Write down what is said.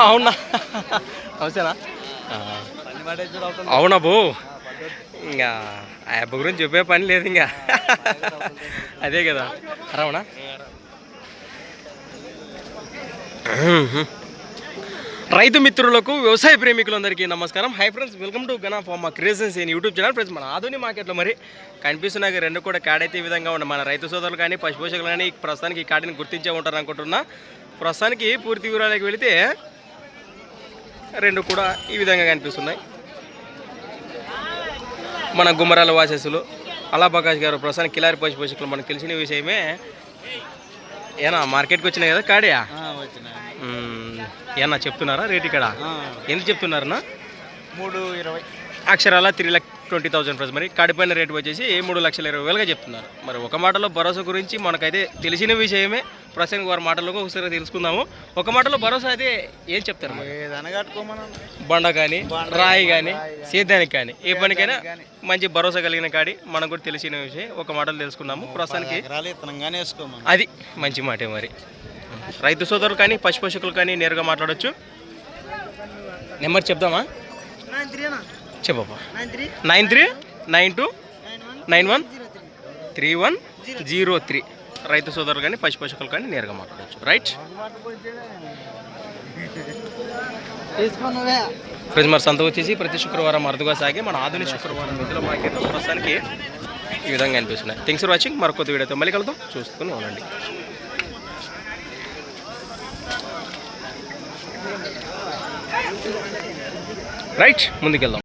అవునా అవసరా అవునా బో ఇంకా ఆ అబ్బ గురించి చెప్పే పని లేదు ఇంకా అదే కదా రావనా రైతు మిత్రులకు వ్యవసాయ ప్రేమికులందరికీ నమస్కారం. Hi friends, welcome to Gana pharma creations in YouTube channel. Friends, మన ఆధునిక మార్కెట్లో మరి కనిపిస్తున్నాయి రెండు కూడా కాడైతే ఈ విధంగా ఉన్నాయి. మన రైతు సోదరులు కానీ పశుపోషకులు కానీ ప్రస్తుతానికి ఈ కాడిని గుర్తించే ఉంటారు అనుకుంటున్నా. ప్రస్తుతానికి పూర్తి వివరాలకు వెళితే రెండు కూడా ఈ విధంగా కనిపిస్తున్నాయి. మన గుమ్మరాల వాసస్సులు అలాబాకాష్ గారు ప్రస్తుతానికి కిలారి పశుపోషకులు మనకు తెలిసిన విషయమే. ఏనా మార్కెట్కి వచ్చినాయి కదా కాడియా ఏమన్నా చెప్తున్నారా రేట్? ఇక్కడ ఎంత చెప్తున్నారన్నా? 320 అక్షరాల 3,20,000 ప్రైస్. మరి కాడిపోయిన రేటు వచ్చేసి 3,20,000 చెప్తున్నారు. మరి ఒక మాటలో భరోసా గురించి మనకైతే తెలిసిన విషయమే. ప్రస్తుతానికి వారి మాటలకు ఒకసారి తెలుసుకుందాము. ఒక మాటలో భరోసా అయితే ఏం చెప్తారు? బండ కానీ రాయి కానీ సేద్యానికి కానీ ఏ పనికైనా మంచి భరోసా కలిగిన కాడి మనకు కూడా తెలిసిన విషయం. ఒక మాటలు తెలుసుకుందాము. ప్రస్తుతానికి అది మంచి మాటే. మరి రైతు సోదరులు కానీ పశుపోషకులు కానీ నేరుగా మాట్లాడవచ్చు. నెంబర్ చెప్దామా? చెప్పబ్బా. 9392913103. రైతు సోదరులు కానీ పశుపోషకులు కానీ నేరుగా మాట్లాడవచ్చు. రైట్ ఫ్రెండ్స్, మరి సంత వచ్చేసి ప్రతి శుక్రవారం అరుదుగా సాగి మన ఆధునిక శుక్రవారం నిధుల మార్కెట్లో ప్రస్తుతానికి ఈ విధంగా అనిపిస్తున్నాయి. Thanks for watching. మరొక వీడియోతో మళ్ళీ కలుద్దాం. చూసుకుని ఉండండి. రైట్, ముందుకెళ్దాం.